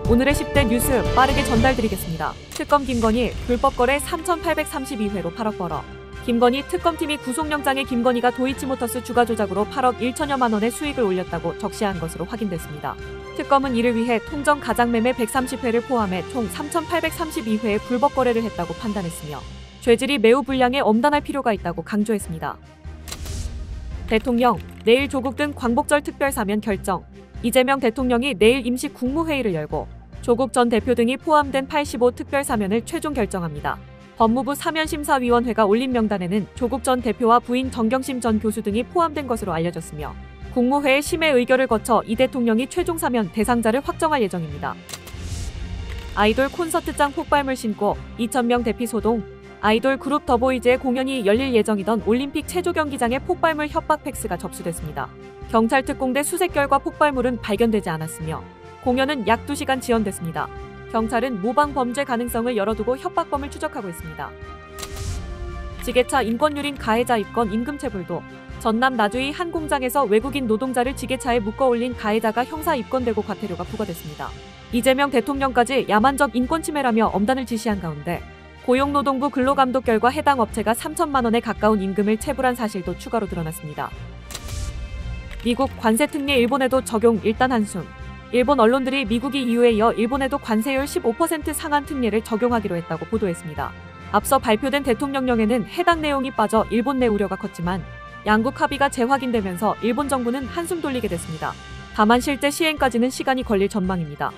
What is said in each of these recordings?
오늘의 10대 뉴스 빠르게 전달드리겠습니다. 특검 김건희 불법 거래 3,832회로 8억 벌어. 김건희 특검팀이 구속영장에 김건희가 도이치모터스 주가 조작으로 8억 1천여만 원의 수익을 올렸다고 적시한 것으로 확인됐습니다. 특검은 이를 위해 통정 가장매매 130회를 포함해 총 3,832회의 불법 거래를 했다고 판단했으며 죄질이 매우 불량해 엄단할 필요가 있다고 강조했습니다. 대통령, 내일 조국 등 광복절 특별사면 결정. 이재명 대통령이 내일 임시 국무회의를 열고 조국 전 대표 등이 포함된 85 특별사면을 최종 결정합니다. 법무부 사면심사위원회가 올린 명단에는 조국 전 대표와 부인 정경심 전 교수 등이 포함된 것으로 알려졌으며 국무회의 심의 의결을 거쳐 이 대통령이 최종 사면 대상자를 확정할 예정입니다. 아이돌 콘서트장 폭발물 신고 2,000명 대피 소동. 아이돌 그룹 더보이즈의 공연이 열릴 예정이던 올림픽 체조 경기장에 폭발물 협박 팩스가 접수됐습니다. 경찰 특공대 수색 결과 폭발물은 발견되지 않았으며 공연은 약 2시간 지연됐습니다. 경찰은 모방 범죄 가능성을 열어두고 협박범을 추적하고 있습니다. 지게차 인권유린 가해자 입건 임금체불도. 전남 나주의 한 공장에서 외국인 노동자를 지게차에 묶어 올린 가해자가 형사 입건되고 과태료가 부과됐습니다. 이재명 대통령까지 야만적 인권침해라며 엄단을 지시한 가운데 고용노동부 근로감독 결과 해당 업체가 3천만 원에 가까운 임금을 체불한 사실도 추가로 드러났습니다. 미국 관세 특례 일본에도 적용 일단 한숨. 일본 언론들이 미국이 이유에 이어 일본에도 관세율 15% 상한 특례를 적용하기로 했다고 보도했습니다. 앞서 발표된 대통령령에는 해당 내용이 빠져 일본 내 우려가 컸지만 양국 합의가 재확인되면서 일본 정부는 한숨 돌리게 됐습니다. 다만 실제 시행까지는 시간이 걸릴 전망입니다.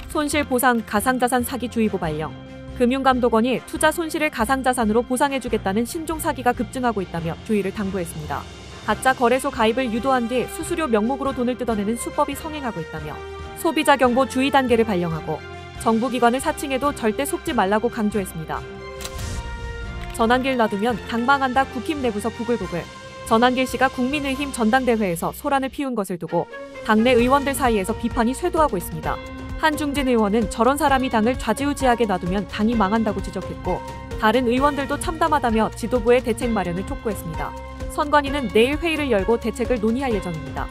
손실보상 가상자산 사기 주의보 발령. 금융감독원이 투자 손실을 가상자산으로 보상해주겠다는 신종 사기가 급증하고 있다며 주의를 당부했습니다. 가짜 거래소 가입을 유도한 뒤 수수료 명목으로 돈을 뜯어내는 수법이 성행하고 있다며 소비자 경보 주의 단계를 발령하고 정부기관을 사칭해도 절대 속지 말라고 강조했습니다. 전환길 놔두면 당 망한다. 국힘 내부서 부글부글. 전환길 씨가 국민의힘 전당대회에서 소란을 피운 것을 두고 당내 의원들 사이에서 비판이 쇄도하고 있습니다. 한중진 의원은 저런 사람이 당을 좌지우지하게 놔두면 당이 망한다고 지적했고 다른 의원들도 참담하다며 지도부의 대책 마련을 촉구했습니다. 선관위는 내일 회의를 열고 대책을 논의할 예정입니다.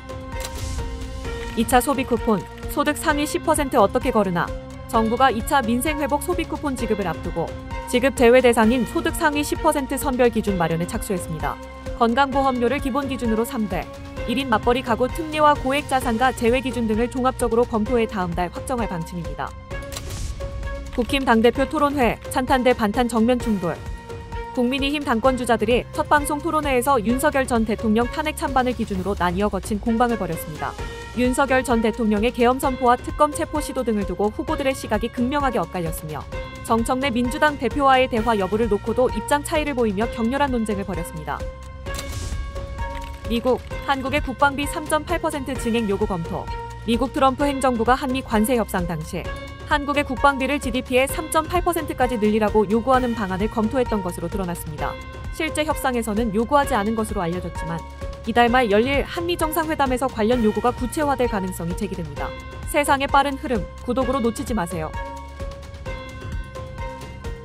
2차 소비 쿠폰, 소득 상위 10% 어떻게 거르나. 정부가 2차 민생회복 소비 쿠폰 지급을 앞두고 지급 제외 대상인 소득 상위 10% 선별 기준 마련에 착수했습니다. 건강보험료를 기본 기준으로 3대, 1인 맞벌이 가구 특례와 고액 자산가 제외 기준 등을 종합적으로 검토해 다음 달 확정할 방침입니다. 국힘 당대표 토론회, 찬탄 대 반탄 정면 충돌. 국민의힘 당권주자들이 첫 방송 토론회에서 윤석열 전 대통령 탄핵 찬반을 기준으로 나뉘어 거친 공방을 벌였습니다. 윤석열 전 대통령의 계엄 선포와 특검 체포 시도 등을 두고 후보들의 시각이 극명하게 엇갈렸으며 정청래 민주당 대표와의 대화 여부를 놓고도 입장 차이를 보이며 격렬한 논쟁을 벌였습니다. 미국, 한국의 국방비 3.8% 증액 요구 검토. 미국 트럼프 행정부가 한미 관세 협상 당시 한국의 국방비를 GDP의 3.8%까지 늘리라고 요구하는 방안을 검토했던 것으로 드러났습니다. 실제 협상에서는 요구하지 않은 것으로 알려졌지만 이달 말 열릴 한미 정상회담에서 관련 요구가 구체화될 가능성이 제기됩니다. 세상의 빠른 흐름, 구독으로 놓치지 마세요.